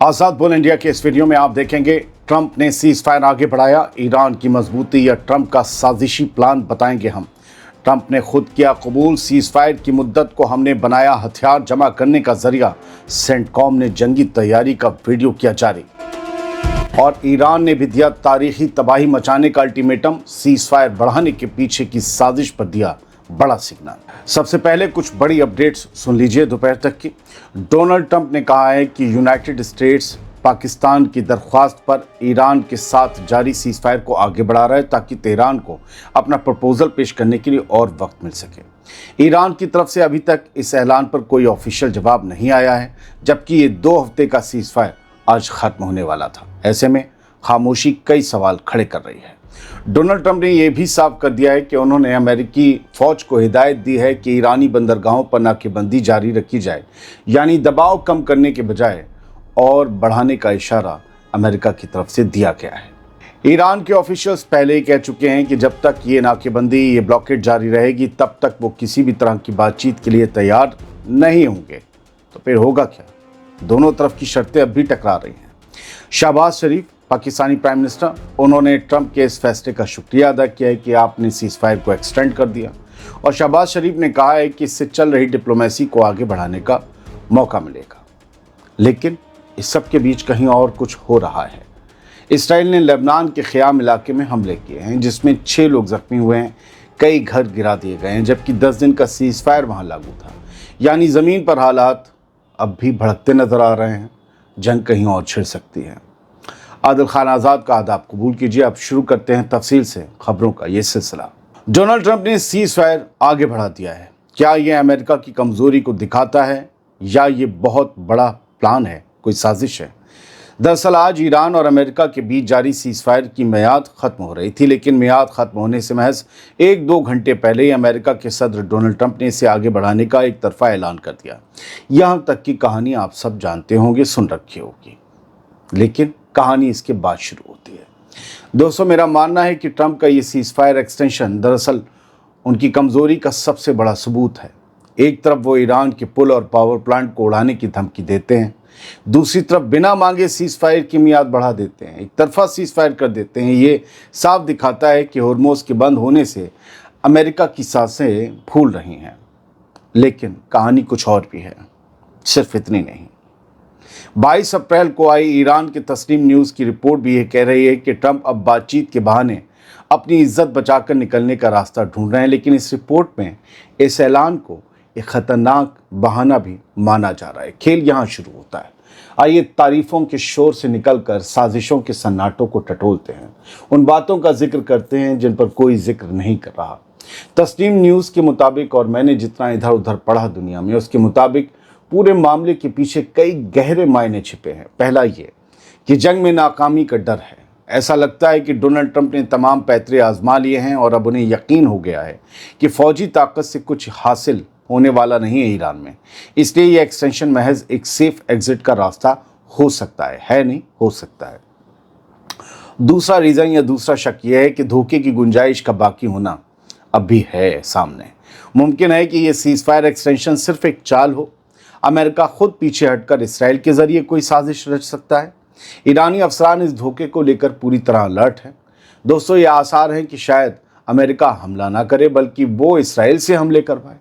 आज़ाद बोल इंडिया के इस वीडियो में आप देखेंगे ट्रंप ने सीज फायर आगे बढ़ाया, ईरान की मजबूती या ट्रंप का साजिशी प्लान बताएंगे हम। ट्रंप ने खुद किया कबूल, सीज फायर की मुद्दत को हमने बनाया हथियार जमा करने का जरिया। सेंटकॉम ने जंगी तैयारी का वीडियो किया जारी और ईरान ने भी दिया तारीखी तबाही मचाने का अल्टीमेटम, सीज फायर बढ़ाने के पीछे की साजिश पर दिया बड़ा सिग्नल। सबसे पहले कुछ बड़ी अपडेट्स सुन लीजिए दोपहर तक की। डोनाल्ड ट्रंप ने कहा है कि यूनाइटेड स्टेट्स पाकिस्तान की दरख्वास्त पर ईरान के साथ जारी सीज फायर को आगे बढ़ा रहा है ताकि तेहरान को अपना प्रपोजल पेश करने के लिए और वक्त मिल सके। ईरान की तरफ से अभी तक इस ऐलान पर कोई ऑफिशियल जवाब नहीं आया है, जबकि ये 2 हफ्ते का सीज फायर आज खत्म होने वाला था। ऐसे में खामोशी कई सवाल खड़े कर रही है। डोनाल्ड ट्रंप ने यह भी साफ कर दिया है कि उन्होंने अमेरिकी फौज को हिदायत दी है कि ईरानी बंदरगाहों पर नाकेबंदी जारी रखी जाए, यानी दबाव कम करने के बजाय और बढ़ाने का इशारा अमेरिका की तरफ से दिया गया है। ईरान के ऑफिशियल्स पहले ही कह चुके हैं कि जब तक ये नाकेबंदी, ये ब्लॉकेड जारी रहेगी, तब तक वो किसी भी तरह की बातचीत के लिए तैयार नहीं होंगे। तो फिर होगा क्या? दोनों तरफ की शर्तें अब भी टकरा रही हैं। शहबाज शरीफ पाकिस्तानी प्राइम मिनिस्टर, उन्होंने ट्रंप के इस फैसले का शुक्रिया अदा किया है कि आपने सीज फायर को एक्सटेंड कर दिया, और शहबाज शरीफ ने कहा है कि इससे चल रही डिप्लोमेसी को आगे बढ़ाने का मौका मिलेगा। लेकिन इस सब के बीच कहीं और कुछ हो रहा है। इसराइल ने लेबनान के ख़याम इलाके में हमले किए हैं, जिसमें 6 लोग जख्मी हुए हैं, कई घर गिरा दिए गए हैं, जबकि 10 दिन का सीज फायर वहाँ लागू था। यानी ज़मीन पर हालात अब भी भड़कते नज़र आ रहे हैं। जंग कहीं और छिड़ सकती है। आदिल खान आज़ाद का आदाब कबूल कीजिए। अब शुरू करते हैं तफसील से खबरों का ये सिलसिला। डोनाल्ड ट्रंप ने सीज फायर आगे बढ़ा दिया है। क्या ये अमेरिका की कमज़ोरी को दिखाता है या ये बहुत बड़ा प्लान है, कोई साजिश है? दरअसल आज ईरान और अमेरिका के बीच जारी सीज फायर की मियाद ख़त्म हो रही थी, लेकिन मियाद ख़त्म होने से महज 1-2 घंटे पहले ही अमेरिका के सदर डोनाल्ड ट्रंप ने इसे आगे बढ़ाने का एक तरफा ऐलान कर दिया। यहाँ तक की कहानी आप सब जानते होंगे, सुन रखी होगी, लेकिन कहानी इसके बाद शुरू होती है। दोस्तों, मेरा मानना है कि ट्रंप का ये सीज फायर एक्सटेंशन दरअसल उनकी कमज़ोरी का सबसे बड़ा सबूत है। एक तरफ वो ईरान के पुल और पावर प्लांट को उड़ाने की धमकी देते हैं, दूसरी तरफ बिना मांगे सीज फायर की मियाद बढ़ा देते हैं, एक तरफा सीज फायर कर देते हैं। ये साफ दिखाता है कि होर्मुज़ के बंद होने से अमेरिका की सांसें फूल रही हैं। लेकिन कहानी कुछ और भी है, सिर्फ इतनी नहीं। 22 अप्रैल को आई ईरान के तस्नीम न्यूज़ की रिपोर्ट भी ये कह रही है कि ट्रंप अब बातचीत के बहाने अपनी इज्जत बचाकर निकलने का रास्ता ढूंढ रहे हैं। लेकिन इस रिपोर्ट में इस ऐलान को एक ख़तरनाक बहाना भी माना जा रहा है। खेल यहाँ शुरू होता है। आइए तारीफ़ों के शोर से निकलकर साजिशों के सन्नाटों को टटोलते हैं, उन बातों का जिक्र करते हैं जिन पर कोई जिक्र नहीं कर रहा। तस्नीम न्यूज़ के मुताबिक, और मैंने जितना इधर उधर पढ़ा दुनिया में, उसके मुताबिक पूरे मामले के पीछे कई गहरे मायने छिपे हैं। पहला ये कि जंग में नाकामी का डर है। ऐसा लगता है कि डोनाल्ड ट्रंप ने तमाम पैतरे आजमा लिए हैं और अब उन्हें यकीन हो गया है कि फ़ौजी ताकत से कुछ हासिल होने वाला नहीं है ईरान में। इसलिए यह एक्सटेंशन महज एक सेफ एग्जिट का रास्ता हो सकता है नहीं, हो सकता है। दूसरा रीज़न या दूसरा शक यह है कि धोखे की गुंजाइश का बाकी होना अब भी है सामने। मुमकिन है कि यह सीज फायर एक्सटेंशन सिर्फ एक चाल हो। अमेरिका खुद पीछे हटकर इसराइल के जरिए कोई साजिश रच सकता है। ईरानी अफसरान इस धोखे को लेकर पूरी तरह अलर्ट हैं। दोस्तों, ये आसार है कि शायद अमेरिका हमला ना करे, बल्कि वो इसराइल से हमले करवाए।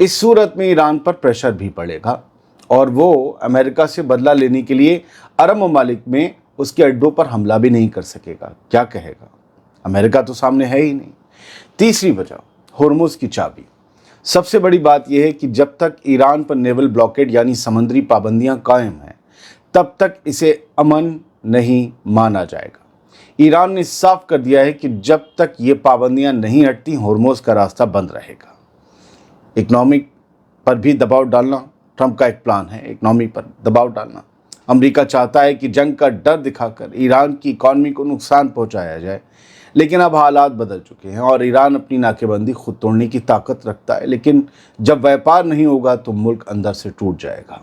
इस सूरत में ईरान पर प्रेशर भी पड़ेगा और वो अमेरिका से बदला लेने के लिए अरब ममालिक में उसके अड्डों पर हमला भी नहीं कर सकेगा। क्या कहेगा? अमेरिका तो सामने है ही नहीं। तीसरी वजह, होर्मुज़ की चाबी। सबसे बड़ी बात यह है कि जब तक ईरान पर नेवल ब्लॉकेड यानी समुद्री पाबंदियां कायम हैं, तब तक इसे अमन नहीं माना जाएगा। ईरान ने साफ कर दिया है कि जब तक ये पाबंदियां नहीं हटती, होर्मुज़ का रास्ता बंद रहेगा। इकनॉमिक पर भी दबाव डालना ट्रंप का एक प्लान है। इकनॉमी पर दबाव डालना, अमेरिका चाहता है कि जंग का डर दिखाकर ईरान की इकॉनमी को नुकसान पहुंचाया जाए। लेकिन अब हालात बदल चुके हैं और ईरान अपनी नाकेबंदी खुद तोड़ने की ताकत रखता है। लेकिन जब व्यापार नहीं होगा तो मुल्क अंदर से टूट जाएगा।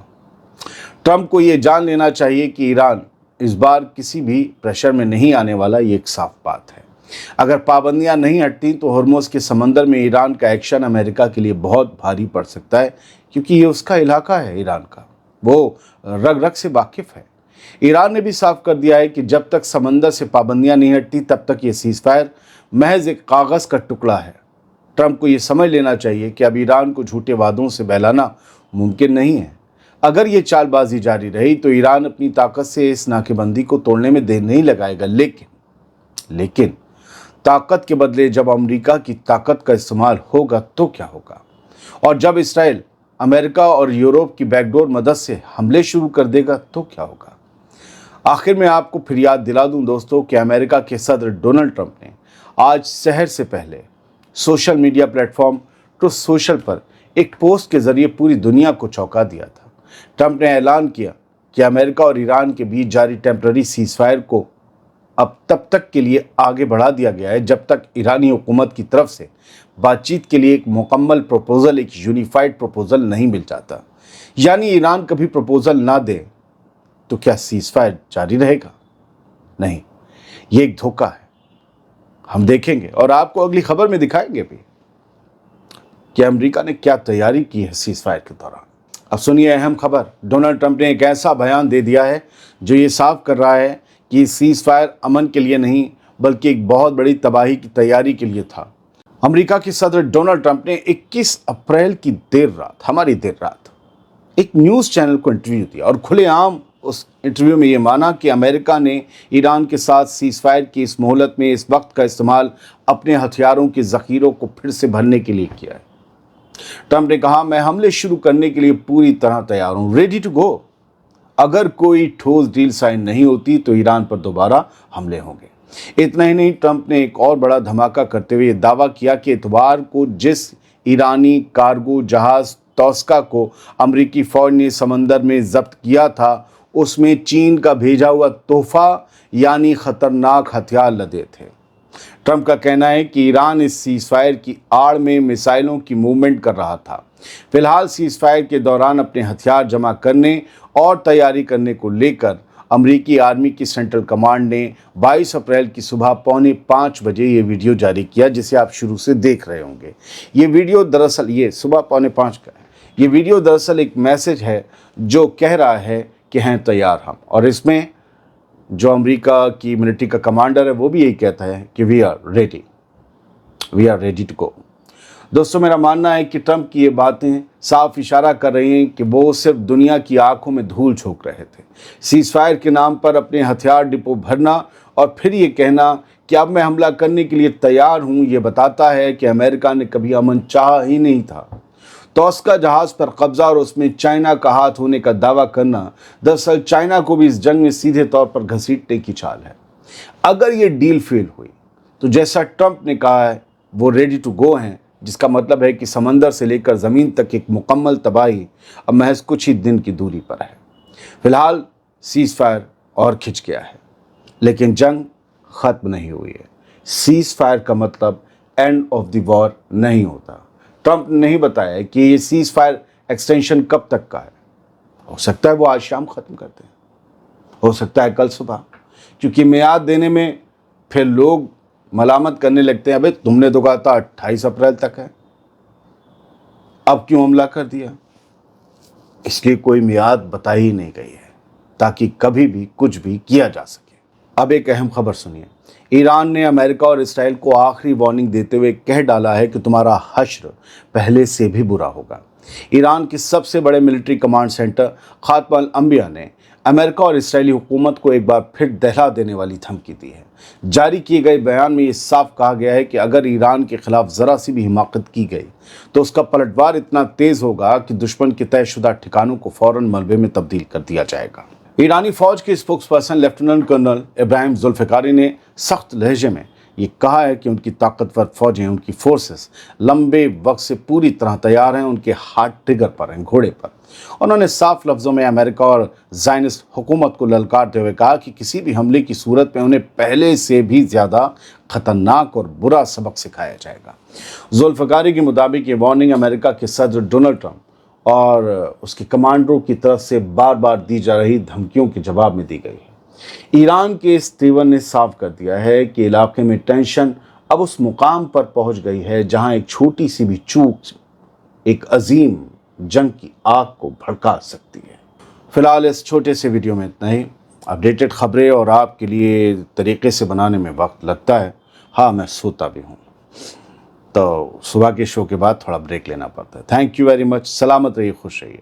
ट्रंप को ये जान लेना चाहिए कि ईरान इस बार किसी भी प्रेशर में नहीं आने वाला, ये एक साफ बात है। अगर पाबंदियां नहीं हटती तो होर्मुज़ के समंदर में ईरान का एक्शन अमेरिका के लिए बहुत भारी पड़ सकता है, क्योंकि ये उसका इलाका है ईरान का। वो रग रग से वाकिफ़ है। ईरान ने भी साफ कर दिया है कि जब तक समंदर से पाबंदियां नहीं हटती तब तक ये सीज फायर महज एक कागज़ का टुकड़ा है। ट्रंप को ये समझ लेना चाहिए कि अब ईरान को झूठे वादों से बहलाना मुमकिन नहीं है। अगर ये चालबाजी जारी रही तो ईरान अपनी ताकत से इस नाकेबंदी को तोड़ने में देर नहीं लगाएगा, लेकिन ताकत के बदले जब अमेरिका की ताकत का इस्तेमाल होगा तो क्या होगा? और जब इसराइल अमेरिका और यूरोप की बैकडोर मदद से हमले शुरू कर देगा तो क्या होगा? आखिर में आपको फिर याद दिला दूं दोस्तों कि अमेरिका के सदर डोनाल्ड ट्रंप ने आज शहर से पहले social media platform truth social पर एक पोस्ट के जरिए पूरी दुनिया को चौंका दिया था। ट्रंप ने ऐलान किया कि अमेरिका और ईरान के बीच जारी टेम्पररी सीजफायर को अब तब तक के लिए आगे बढ़ा दिया गया है जब तक ईरानी हुकूमत की तरफ से बातचीत के लिए एक मुकम्मल प्रपोजल, एक यूनिफाइड प्रपोजल नहीं मिल जाता। यानी ईरान कभी प्रपोजल ना दे तो क्या सीजफायर जारी रहेगा? नहीं, ये एक धोखा है। हम देखेंगे और आपको अगली खबर में दिखाएंगे भी कि अमेरिका ने क्या तैयारी की है सीजफायर के दौरान। अब सुनिए अहम खबर। डोनाल्ड ट्रंप ने एक ऐसा बयान दे दिया है जो ये साफ कर रहा है कि सीजफायर अमन के लिए नहीं बल्कि एक बहुत बड़ी तबाही की तैयारी के लिए था। अमेरिका के सदर डोनाल्ड ट्रंप ने 21 अप्रैल की हमारी देर रात एक न्यूज़ चैनल को इंटरव्यू दिया और खुलेआम उस इंटरव्यू में ये माना कि अमेरिका ने ईरान के साथ सीजफायर की इस मोहलत में इस वक्त का इस्तेमाल अपने हथियारों के ज़ख़ीरों को फिर से भरने के लिए किया है। ट्रंप ने कहा, मैं हमले शुरू करने के लिए पूरी तरह तैयार हूँ, रेडी टू गो। अगर कोई ठोस डील साइन नहीं होती तो ईरान पर दोबारा हमले होंगे। इतना ही नहीं, ट्रंप ने एक और बड़ा धमाका करते हुए दावा किया कि इतवार को जिस ईरानी कार्गो जहाज़ तोस्का को अमरीकी फ़ौज ने समंदर में जब्त किया था उसमें चीन का भेजा हुआ तोहफा यानी ख़तरनाक हथियार लदे थे। ट्रंप का कहना है कि ईरान इस सीजफायर की आड़ में मिसाइलों की मूवमेंट कर रहा था। फिलहाल सीजफायर के दौरान अपने हथियार जमा करने और तैयारी करने को लेकर अमरीकी आर्मी की सेंट्रल कमांड ने 22 अप्रैल की सुबह 4:45 बजे ये वीडियो जारी किया, जिसे आप शुरू से देख रहे होंगे। ये वीडियो दरअसल ये सुबह 4:45 का है। ये वीडियो दरअसल एक मैसेज है जो कह रहा है कि हैं तैयार हम, और इसमें जो अमेरिका की मिलिट्री का कमांडर है वो भी यही कहता है कि we are ready to go. दोस्तों, मेरा मानना है कि ट्रंप की ये बातें साफ इशारा कर रही हैं कि वो सिर्फ दुनिया की आंखों में धूल झोंक रहे थे। सीजफायर के नाम पर अपने हथियार डिपो भरना और फिर ये कहना कि अब मैं हमला करने के लिए तैयार हूँ, ये बताता है कि अमेरिका ने कभी अमन चाहा ही नहीं था। तोस्का जहाज़ पर कब्जा और उसमें चाइना का हाथ होने का दावा करना दरअसल चाइना को भी इस जंग में सीधे तौर पर घसीटने की चाल है। अगर ये डील फेल हुई तो जैसा ट्रंप ने कहा है वो रेडी टू गो हैं, जिसका मतलब है कि समंदर से लेकर ज़मीन तक एक मुकम्मल तबाही अब महज कुछ ही दिन की दूरी पर है। फिलहाल सीजफायर और खिंच गया है, लेकिन जंग ख़त्म नहीं हुई है। सीजफायर का मतलब एंड ऑफ द वॉर नहीं होता। ट्रंप ने नहीं बताया कि ये सीजफायर एक्सटेंशन कब तक का है। हो सकता है वो आज शाम ख़त्म कर दें, हो सकता है कल सुबह, क्योंकि मियाद देने में फिर लोग मलामत करने लगते हैं, अबे तुमने तो कहा था 28 अप्रैल तक है, अब क्यों हमला कर दिया। इसलिए कोई मियाद बताई ही नहीं गई है ताकि कभी भी कुछ भी किया जा सके। अब एक अहम खबर सुनिए। ईरान ने अमेरिका और इसराइल को आखिरी वार्निंग देते हुए कह डाला है कि तुम्हारा हश्र पहले से भी बुरा होगा। ईरान के सबसे बड़े मिलिट्री कमांड सेंटर ख़ात्म अल-अंबिया ने अमेरिका और इसराइली हुकूमत को एक बार फिर दहला देने वाली धमकी दी है। जारी किए गए बयान में ये साफ कहा गया है कि अगर ईरान के खिलाफ ज़रा सी भी हिमाकत की गई तो उसका पलटवार इतना तेज़ होगा कि दुश्मन के तयशुदा ठिकानों को फ़ौरन मलबे में तब्दील कर दिया जाएगा। ईरानी फ़ौज के स्पोक्सपर्सन लेफ्टिनेंट कर्नल इब्राहिम जुल्फ़िकारी ने सख्त लहजे में ये कहा है कि उनकी ताकतवर फ़ौजें, उनकी फोर्सेस लंबे वक्त से पूरी तरह तैयार हैं, उनके हाथ ट्रिगर पर हैं, घोड़े पर। उन्होंने साफ लफ्ज़ों में अमेरिका और ज़ायनिस्ट हुकूमत को ललकारते हुए कहा कि किसी भी हमले की सूरत में उन्हें पहले से भी ज़्यादा ख़तरनाक और बुरा सबक सिखाया जाएगा। जुल्फ़िकारी के मुताबिक ये वार्निंग अमेरिका के सदर डोनाल्ड ट्रंप और उसके कमांडरों की तरफ से बार बार दी जा रही धमकियों के जवाब में दी गई है। ईरान के इस तीवर ने साफ कर दिया है कि इलाके में टेंशन अब उस मुकाम पर पहुंच गई है जहां एक छोटी सी भी चूक एक अजीम जंग की आग को भड़का सकती है। फिलहाल इस छोटे से वीडियो में इतना ही। अपडेटेड खबरें और आपके लिए तरीके से बनाने में वक्त लगता है। हाँ, मैं सोता भी हूँ, तो सुबह के शो के बाद थोड़ा ब्रेक लेना पड़ता है। Thank you very much. सलामत रहिए, खुश रहिए।